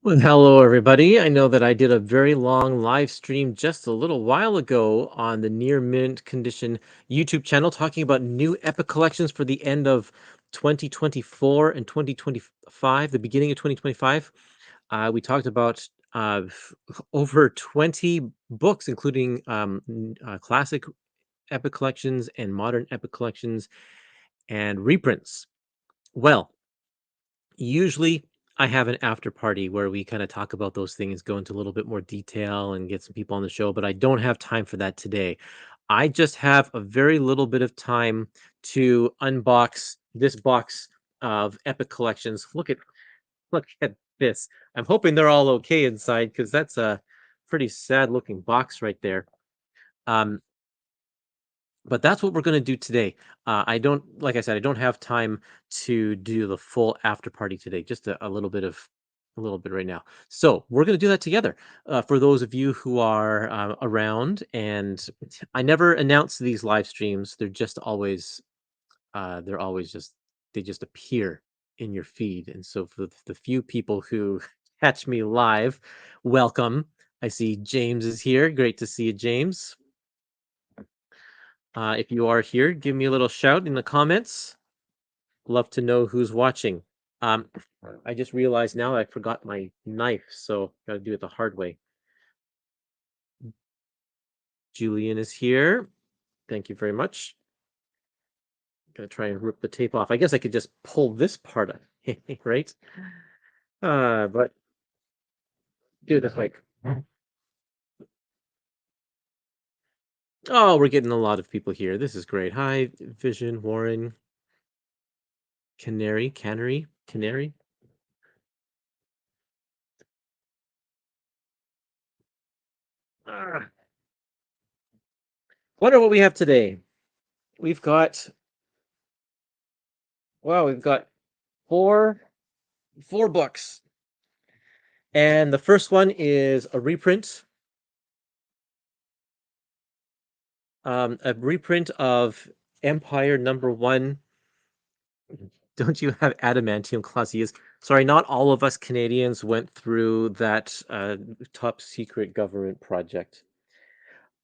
Well, hello, everybody. I know that I did a very long live stream just a little while ago on the Near Mint Condition YouTube channel talking about new epic collections for the end of 2024 and 2025, the beginning of 2025. We talked about over 20 books, including classic epic collections and modern epic collections and reprints. Well, usually I have an after party where we kind of talk about those things, go into a little bit more detail and get some people on the show, but I don't have time for that today. I just have a very little bit of time to unbox this box of epic collections. Look at this. I'm hoping they're all okay inside because that's a pretty sad looking box right there. Um, but that's what we're going to do today. I don't, like I said, I don't have time to do the full after party today. Just a little bit right now. So we're going to do that together. For those of you who are around, and I never announce these live streams. They're always just, they just appear in your feed. And so for the few people who catch me live, welcome. I see James is here. Great to see you, James. If you are here, give me a little shout in the comments. Love to know who's watching. Um, I just realized now I forgot my knife, so gotta do it the hard way. Julian is here. Thank you very much. Gonna try and rip the tape off. I guess I could just pull this part of right? But do it this way. Oh, we're getting a lot of people here. This is great. Hi, Vision, Warren, Canary. Ah, wonder what we have today. We've got Wow, we've got four four books. And the first one is a reprint of Empire #1. Don't you have adamantium clauses? Sorry, not all of us Canadians went through that top secret government project.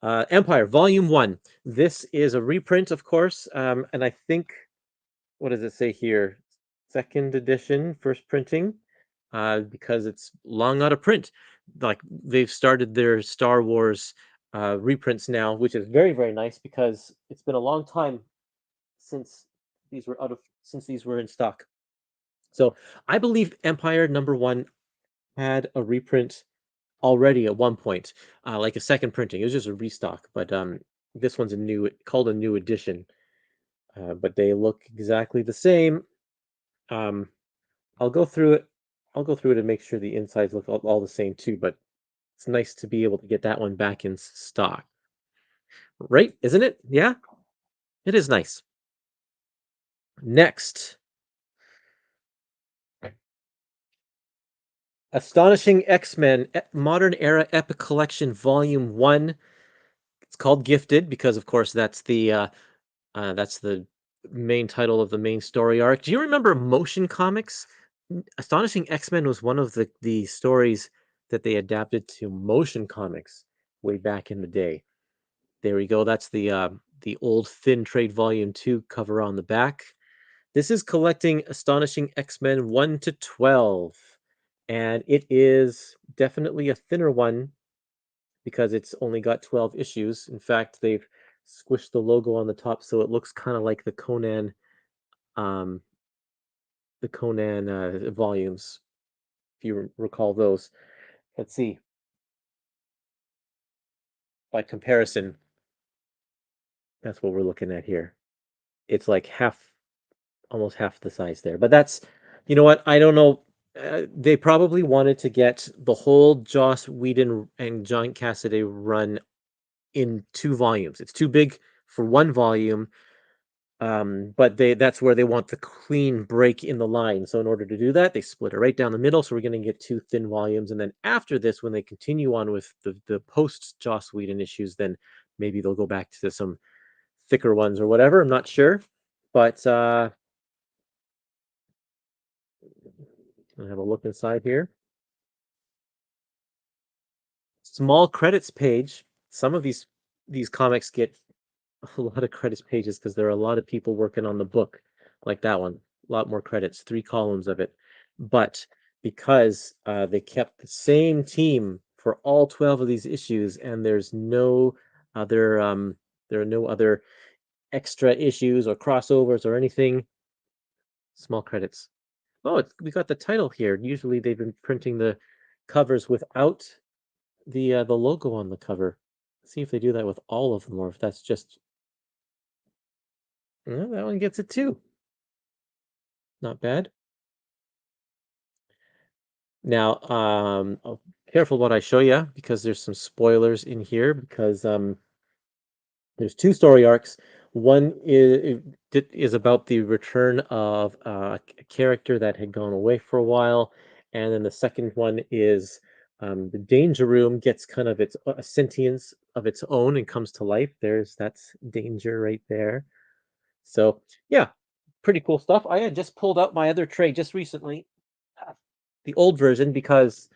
Empire, Volume 1. This is a reprint, of course, and I think, what does it say here? Second edition, first printing, because it's long out of print. Like they've started their Star Wars reprints now, which is very, very nice because it's been a long time since since these were in stock. So I believe Empire #1 had a reprint already at one point, like a second printing. It was just a restock, but this one's called a new edition. But they look exactly the same. Um, I'll go through it. I'll go through it and make sure the insides look all the same too. But it's nice to be able to get that one back in stock, right? Isn't it? Yeah, it is nice. Next, Astonishing X-Men Modern Era Epic Collection Volume 1. It's called Gifted because, of course, that's the main title of the main story arc. Do you remember Motion Comics? Astonishing X-Men was one of the stories that they adapted to Motion Comics way back in the day. There we go. That's the old Thin Trade Volume 2 cover on the back. This is collecting Astonishing X-Men 1 to 12, and it is definitely a thinner one because it's only got 12 issues. In fact, they've squished the logo on the top so it looks kind of like um, the Conan volumes, if you recall those. Let's see. By comparison, that's what we're looking at here. It's like almost half the size there. But that's, you know what? I don't know. They probably wanted to get the whole Joss Whedon and John Cassaday run in 2 volumes. It's too big for 1 volume, but that's where they want the clean break in the line. So in order to do that, they split it right down the middle. So we're going to get 2 thin volumes, and then after this, when they continue on with the post Joss Whedon issues, then maybe they'll go back to some thicker ones or whatever. I'm not sure, but I'll have a look inside here. small credits page. Some of these comics get a lot of credits pages because there are a lot of people working on the book, like that one. A lot more credits, 3 columns of it. But because they kept the same team for all 12 of these issues, and other there are no other extra issues or crossovers or anything, small credits. Oh, we got the title here. Usually they've been printing the covers without the logo on the cover. See if they do that with all of them, or if that's just that one gets it too. Not bad. Now, careful what I show you because there's some spoilers in here because there's 2 story arcs. One is about the return of a character that had gone away for a while, and then the second one is the Danger Room gets kind of its a sentience of its own and comes to life. That's Danger right there. So yeah, pretty cool stuff. I had just pulled out my other tray just recently, the old version, because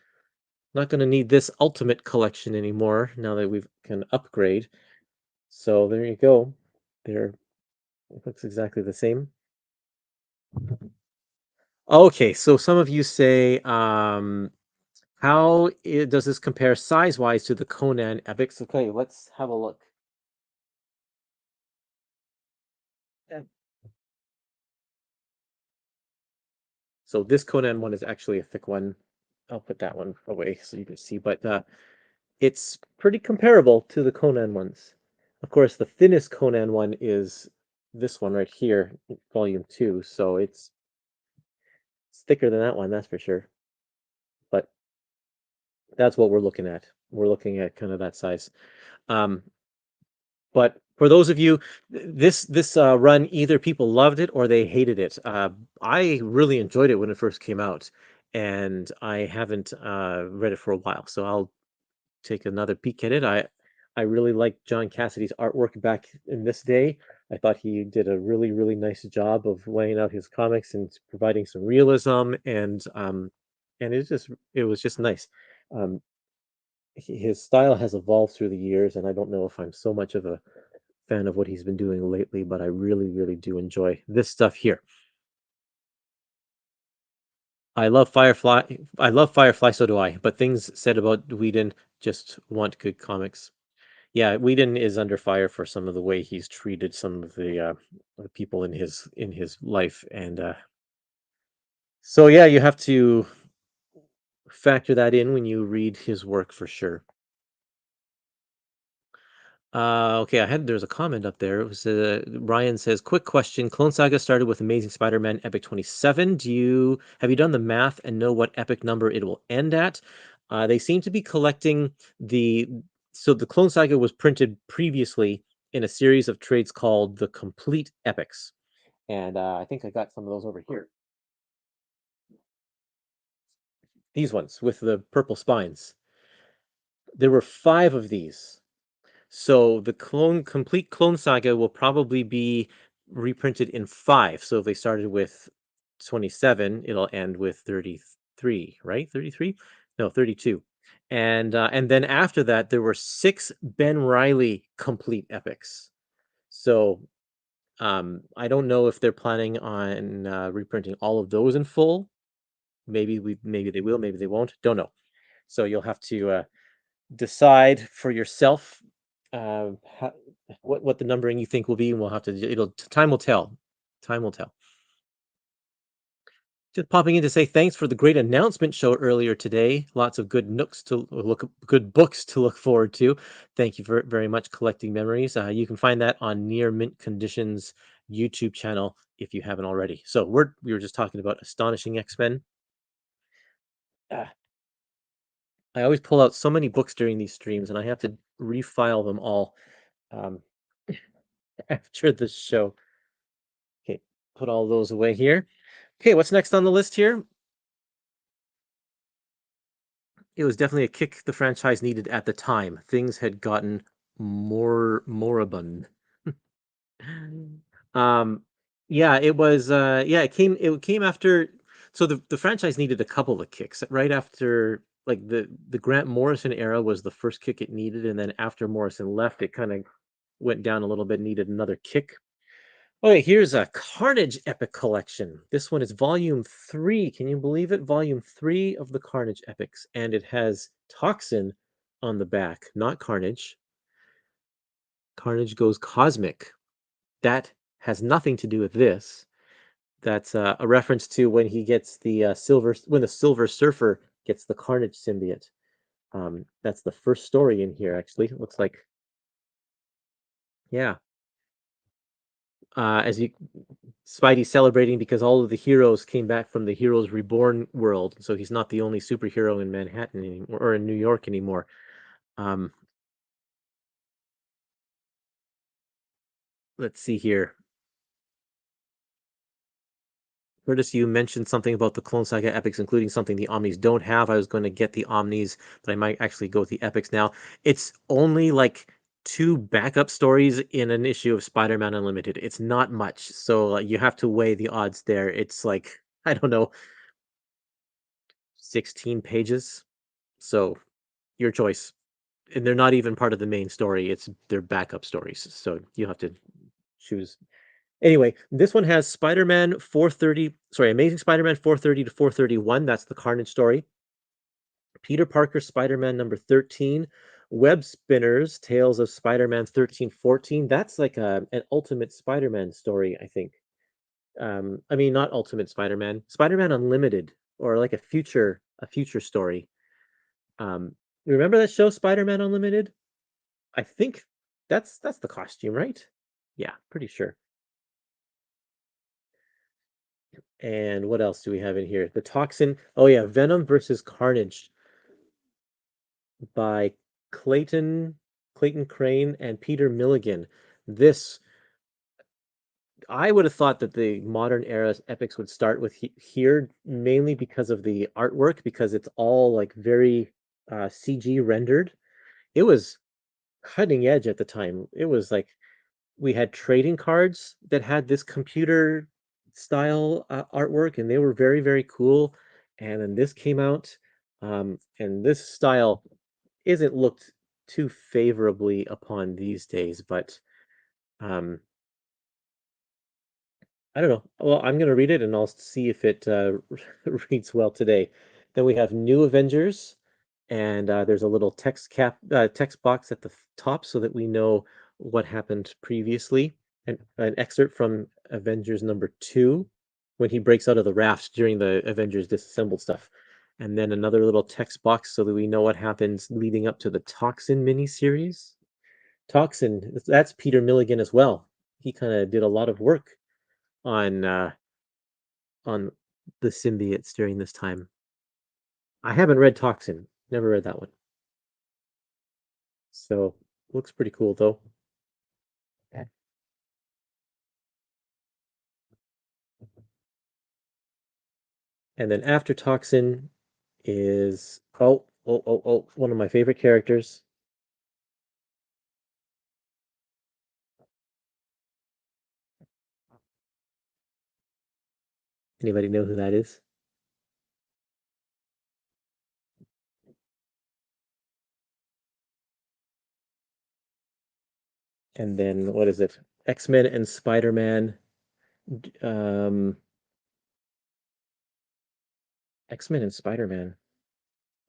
not going to need this ultimate collection anymore now that we can upgrade. So there you go. There, it looks exactly the same. Okay, so some of you say, does this compare size-wise to the Conan epics? Okay, let's have a look. Yeah. So this Conan one is actually a thick one. I'll put that one away so you can see, but it's pretty comparable to the Conan ones. Of course, the thinnest Conan one is this one right here, volume 2, so it's thicker than that one, that's for sure. But that's what we're looking at. We're looking at kind of that size. Um, but for those of you, this run, either people loved it or they hated it. I really enjoyed it when it first came out, and I haven't read it for a while, so I'll take another peek at it. I really liked John Cassidy's artwork back in this day. I thought he did a really, really nice job of laying out his comics and providing some realism, and it was just nice. Um, his style has evolved through the years, and I don't know if I'm so much of a fan of what he's been doing lately, but I really, really do enjoy this stuff here. I love Firefly. I love Firefly, so do I. But things said about Whedon just want good comics. Yeah, Whedon is under fire for some of the way he's treated some of the people in his life, and so yeah, you have to factor that in when you read his work for sure. Okay, there's a comment up there. It was Ryan says, "Quick question: Clone Saga started with Amazing Spider-Man Epic 27. Have you done the math and know what epic number it will end at?" They seem to be collecting the so the Clone Saga was printed previously in a series of trades called the Complete Epics, and I think I got some of those over here. These ones with the purple spines. There were 5 of these. So the complete Clone Saga will probably be reprinted in 5. So if they started with 27, it'll end with 33, right? 33? No, 32. And then after that, there were 6 Ben Riley complete epics. So I don't know if they're planning on reprinting all of those in full. Maybe they will, maybe they won't. Don't know. So you'll have to decide for yourself how, what the numbering you think will be, and we'll have to. Time will tell. Time will tell. Just popping in to say thanks for the great announcement show earlier today. Lots of good books to look forward to. Thank you very much, Collecting Memories. You can find that on Near Mint Conditions YouTube channel if you haven't already. So we were just talking about Astonishing X-Men. Ah, I always pull out so many books during these streams, and I have to refile them all um, after the show. Okay, put all those away here. Okay, what's next on the list here? It was definitely a kick the franchise needed at the time. Things had gotten more moribund. Um, yeah, it was it came after, so the franchise needed a couple of kicks right after like the Grant Morrison era was the first kick it needed, and then after Morrison left, it kind of went down a little bit, needed another kick. Okay, here's a Carnage epic collection. This one is volume 3. Can you believe it? Volume 3 of the Carnage epics, and it has Toxin on the back, not Carnage. Carnage goes cosmic. That has nothing to do with this. That's a reference to when he gets the when the Silver Surfer gets the Carnage symbiote. That's the first story in here, actually. It looks like, yeah. As you Spidey's celebrating because all of the heroes came back from the Heroes Reborn world, so he's not the only superhero in Manhattan anymore or in New York anymore. Um, let's see here. Curtis, you mentioned something about the Clone Saga epics, including something the Omnis don't have. I was going to get the Omnis, but I might actually go with the epics now. It's only like two backup stories in an issue of Spider-Man Unlimited. It's not much, so you have to weigh the odds there. It's like, I don't know, 16 pages. So your choice. And they're not even part of the main story. It's their backup stories. So you have to choose. Anyway, this one has Spider-Man 430, sorry, Amazing Spider-Man 430 to 431. That's the Carnage story. Peter Parker Spider-Man number 13. Web Spinners Tales of Spider-Man 1314. That's like an Ultimate Spider-Man story, I think. I mean, not Ultimate Spider-Man, Spider-Man Unlimited, or like a future story. You remember that show Spider-Man Unlimited? I think that's the costume, right? Yeah, pretty sure. And what else do we have in here? The Toxin. Oh yeah, Venom versus Carnage by Clayton Crane and Peter Milligan. This I would have thought that the modern era epics would start with here mainly because of the artwork because it's all like very CG rendered. It was cutting edge at the time. It was like we had trading cards that had this computer style artwork, and they were very, very cool. And then this came out, and this style isn't looked too favorably upon these days, but um, I don't know. Well, I'm gonna read it and I'll see if it reads well today. Then we have New Avengers, and there's a little text box at the top so that we know what happened previously. An excerpt from Avengers number 2 when he breaks out of the raft during the Avengers disassembled stuff. And then another little text box so that we know what happens leading up to the Toxin miniseries. Toxin, that's Peter Milligan as well. He kind of did a lot of work on on the symbiotes during this time. I haven't read Toxin. Never read that one. So looks pretty cool though. Okay. And then after Toxin is one of my favorite characters. Anybody know who that is? And then what is it? X-Men and Spider-Man. Um, X-Men and Spider-Man.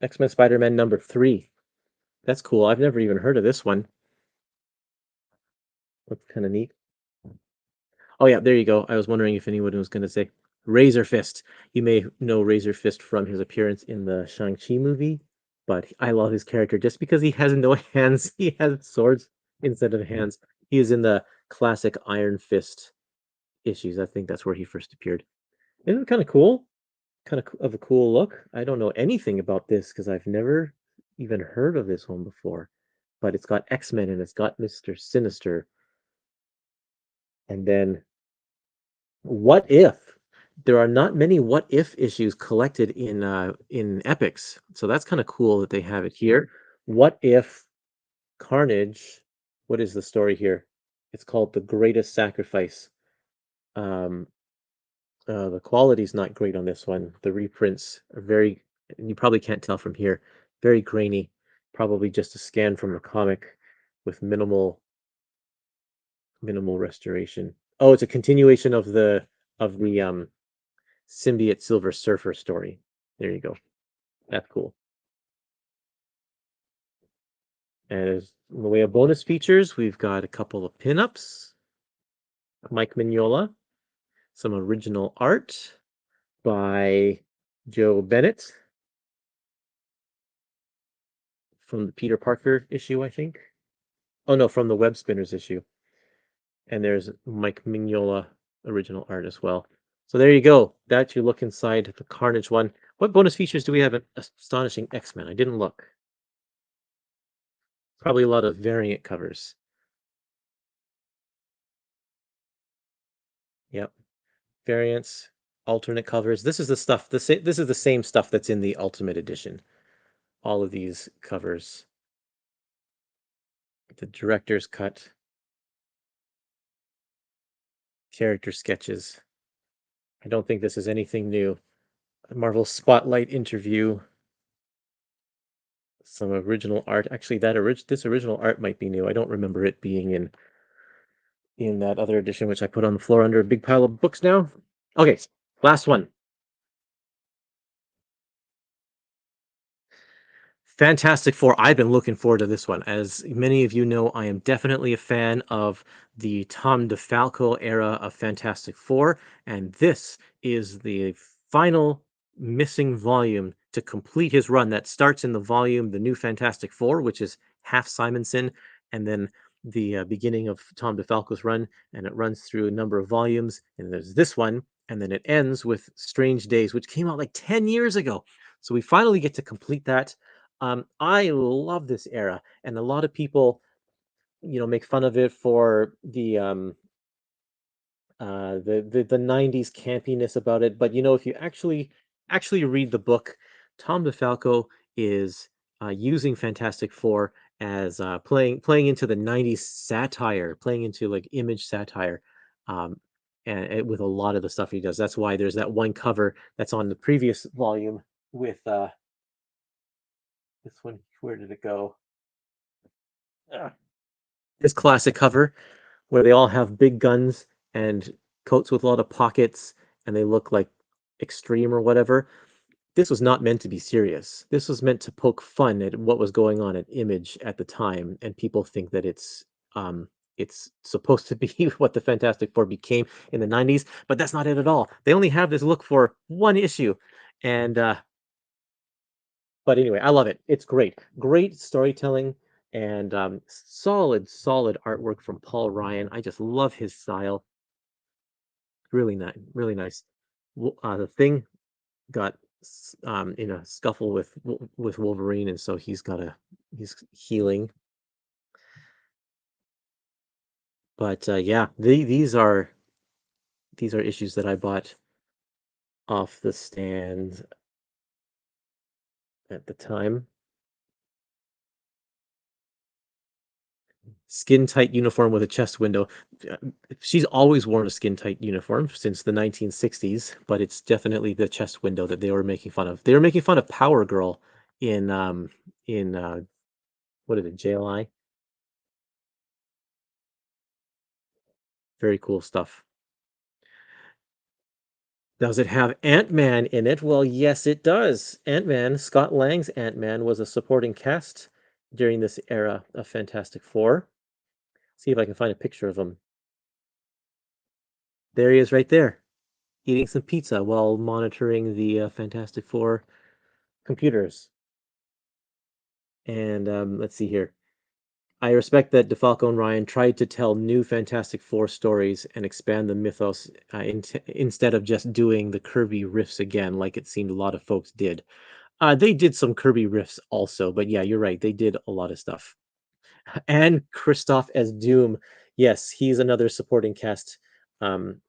X-Men Spider-Man number 3. That's cool. I've never even heard of this one. Looks kind of neat. Oh yeah, there you go. I was wondering if anyone was going to say Razor Fist. You may know Razor Fist from his appearance in the Shang-Chi movie, but I love his character just because he has no hands. He has swords instead of hands. He is in the classic Iron Fist issues. I think that's where he first appeared. Isn't it kind of cool? Kind of a cool look. I don't know anything about this because I've never even heard of this one before. But it's got X-Men and it's got Mr. Sinister. And then what if? There are not many what if issues collected in epics. So that's kind of cool that they have it here. What if Carnage, what is the story here? It's called The Greatest Sacrifice. Um the quality's not great on this one. The reprints are very And you probably can't tell from here. Very grainy, probably just a scan from a comic with minimal restoration. Oh, it's a continuation of the symbiote Silver Surfer story. There you go. That's cool. And as in the way of bonus features, we've got a couple of pinups, Mike Mignola, some original art by Joe Bennett from the Peter Parker issue, I think. Oh no, from the Web Spinners issue. And there's Mike Mignola original art as well. So there you go. That's your look inside the Carnage one. What bonus features do we have in Astonishing X-Men? I didn't look. Probably a lot of variant covers. Yep. Variants, alternate covers. This is the stuff. This is the same stuff that's in the Ultimate Edition. All of these covers. The director's cut, character sketches. I don't think this is anything new. Marvel Spotlight interview. Some original art. Actually, this original art might be new. I don't remember it being in that other edition, which I put on the floor under a big pile of books now. Okay, last one. Fantastic Four. I've been looking forward to this one. As many of you know, I am definitely a fan of the Tom DeFalco era of Fantastic Four, and this is the final missing volume to complete his run. That starts in the volume The New Fantastic Four, which is half Simonson, and then the beginning of Tom DeFalco's run, and it runs through a number of volumes. And there's this one, and then it ends with Strange Days, which came out like 10 years ago. So we finally get to complete that. I love this era, and a lot of people, make fun of it for the 90s campiness about it. But if you actually read the book, Tom DeFalco is using Fantastic Four as playing into the 90s satire, playing into like image satire, um, and with a lot of the stuff he does. That's why there's that one cover that's on the previous volume with this one. Where did it go? Ah, this classic cover where they all have big guns and coats with a lot of pockets and they look like extreme or whatever. This was not meant to be serious. This was meant to poke fun at what was going on at Image at the time, and people think that it's supposed to be what the Fantastic Four became in the 90s, but that's not it at all. They only have this look for one issue. And but anyway, I love it. It's great. Great storytelling and solid artwork from Paul Ryan. I just love his style. Really nice, really nice. The Thing got in a scuffle with Wolverine, and so he's healing. But yeah, these are issues that I bought off the stand at the time. Skin tight uniform with a chest window. Uh, She's always worn a skin tight uniform since the 1960s, but it's definitely the chest window that they were making fun of. They were making fun of Power Girl in what is it, JLI? Very cool stuff. Does it have Ant-Man in it? Well, yes, it does. Ant-Man, Scott Lang's Ant-Man was a supporting cast during this era of Fantastic Four. See if I can find a picture of him. There he is right there, eating some pizza while monitoring the Fantastic Four computers. And let's see here. I respect that DeFalco and Ryan tried to tell new Fantastic Four stories and expand the mythos instead of just doing the Kirby riffs again, like it seemed a lot of folks did. They did some Kirby riffs also, but yeah, you're right. They did a lot of stuff. And Kristoff as Doom. Yes, he's another supporting cast. Um,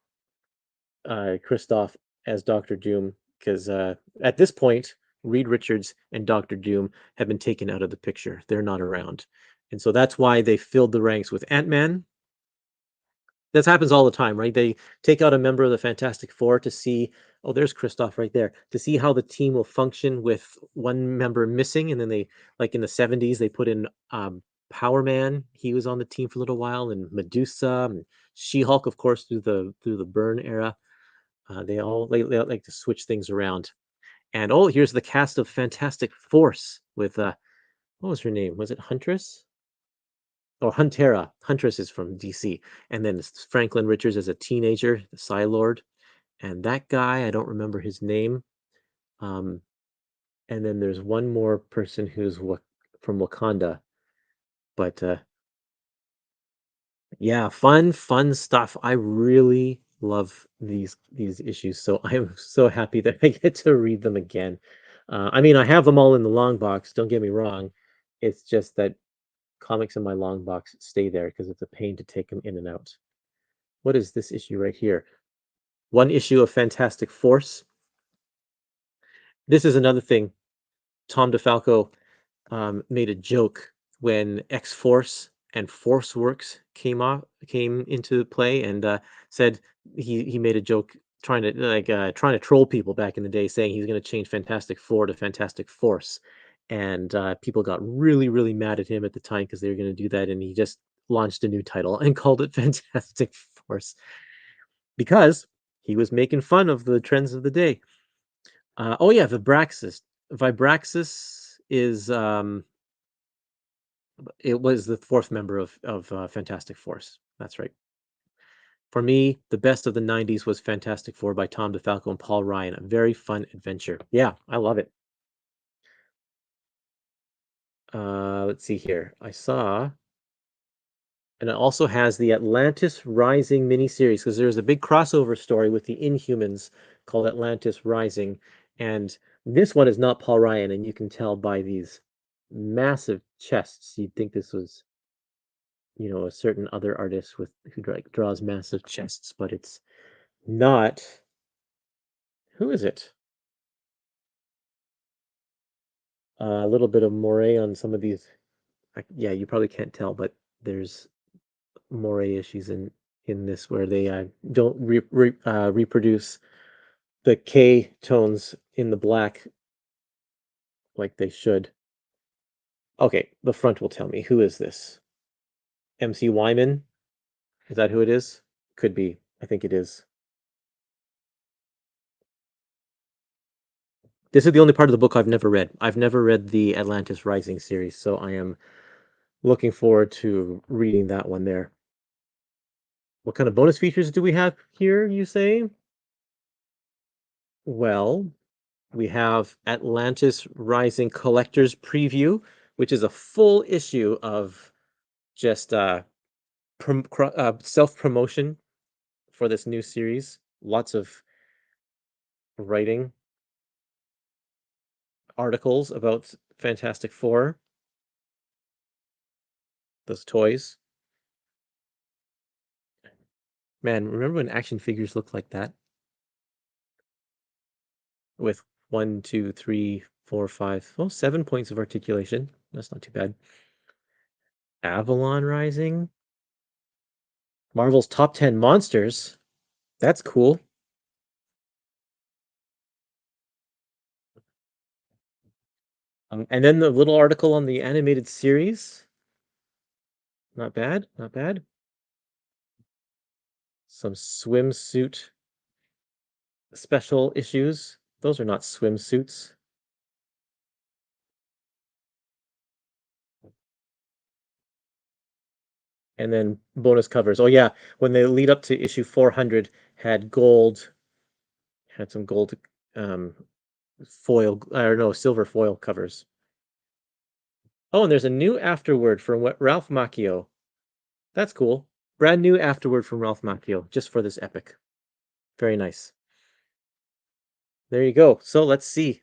Kristoff as Doctor Doom, because at this point, Reed Richards and Doctor Doom have been taken out of the picture. They're not around. And so that's why they filled the ranks with Ant-Man This happens all the time, right? They take out a member of the Fantastic Four to see, oh, there's Kristoff right there, to see how the team will function with one member missing, and then they, like in the '70s, they put in Power Man. He was on the team for a little while, and Medusa, and She-Hulk, of course, through the Byrne era. They like to switch things around. And oh, here's the cast of Fantastic Force with what was her name? Was it Huntress? Or Huntera. Huntress is from DC. And then Franklin Richards as a teenager, the Psy-Lord. And that guy, I don't remember his name. Um, and then there's one more person from Wakanda. But yeah, fun stuff. I really love these issues. So I'm so happy that I get to read them again. I mean, I have them all in the long box, don't get me wrong. It's just that comics in my long box stay there because it's a pain to take them in and out. What is this issue right here? One issue of Fantastic Force. This is another thing. Tom DeFalco made a joke when X Force and Force Works came into play, and said he made a joke trying to troll people back in the day, saying he's going to change Fantastic Four to Fantastic Force, and people got really mad at him at the time because they were going to do that, and he just launched a new title and called it Fantastic Force because he was making fun of the trends of the day. Oh yeah, Vibraxis. Vibraxis is it was the fourth member of Fantastic Force. That's right. For me, the best of the '90s was Fantastic Four by Tom DeFalco and Paul Ryan. A very fun adventure. Yeah, I love it. Let's see here. I saw, and it also has the Atlantis Rising miniseries because there's a big crossover story with the Inhumans called Atlantis Rising, and this one is not Paul Ryan, and you can tell by these massive chests. You'd think this was, a certain other artist with who like draws massive chests, but it's not. Who is it? A little bit of moire on some of these. Yeah, you probably can't tell, but there's moire issues in this where they don't reproduce the K tones in the black like they should. Okay, the front will tell me. Who is this? MC Wyman? Is that who it is? Could be. I think it is. This is the only part of the book I've never read. I've never read the Atlantis Rising series, so I am looking forward to reading that one there. What kind of bonus features do we have here, you say? Well, we have Atlantis Rising Collector's Preview, which is a full issue of just self-promotion for this new series. Lots of writing, articles about Fantastic Four, those toys. Man, remember when action figures looked like that? With one, two, three, four, five, well, 7 points of articulation. That's not too bad. Avalon Rising. Marvel's top 10 monsters. That's cool. And then the little article on the animated series. Not bad, not bad. Some swimsuit special issues. Those are not swimsuits. And then bonus covers. Oh yeah, when they lead up to issue 400, had some gold um foil, or no, silver foil covers. Oh, and there's a new afterword from Ralph Macchio. That's cool. Brand new afterword from Ralph Macchio, just for this epic. Very nice. There you go. So let's see.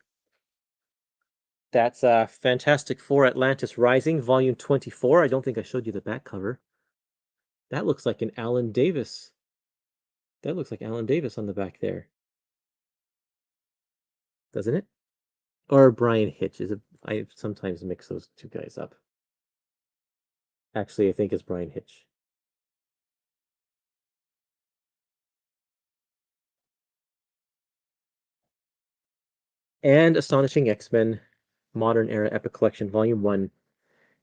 That's Fantastic Four Atlantis Rising, Volume 24. I don't think I showed you the back cover. That looks like an Alan Davis. That looks like Alan Davis on the back there, doesn't it? Or Brian Hitch. I sometimes mix those two guys up. Actually, I think it's Brian Hitch. and Astonishing X-Men Modern Era Epic Collection Volume 1,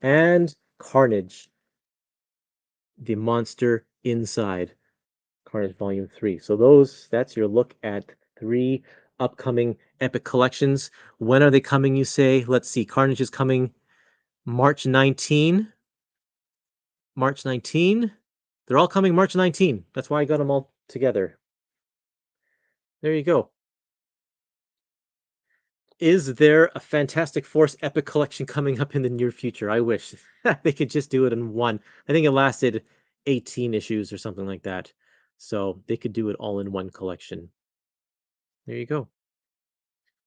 and Carnage, The Monster Inside, Carnage Volume 3. So that's your look at 3 upcoming Epic collections. When are they coming, you say? Let's see. Carnage is coming March 19. March 19. They're all coming March 19. That's why I got them all together. There you go. Is there a Fantastic Force Epic collection coming up in the near future? I wish they could just do it in one. I think it lasted 18 issues or something like that. So they could do it all in one collection. There you go.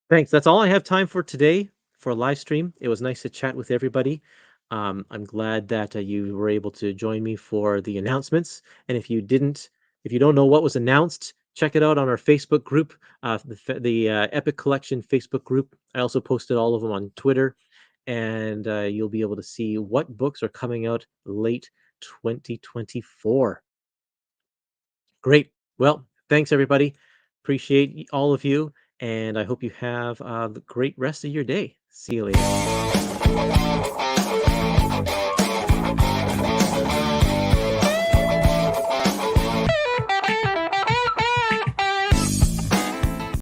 Thanks. That's all I have time for today for a live stream. It was nice to chat with everybody. I'm glad that you were able to join me for the announcements. And if you don't know what was announced, check it out on our Facebook group, the Epic Collection Facebook group. I also posted all of them on Twitter, and you'll be able to see what books are coming out late 2024. Great. Well, thanks everybody. Appreciate all of you, and I hope you have a great rest of your day. See you later.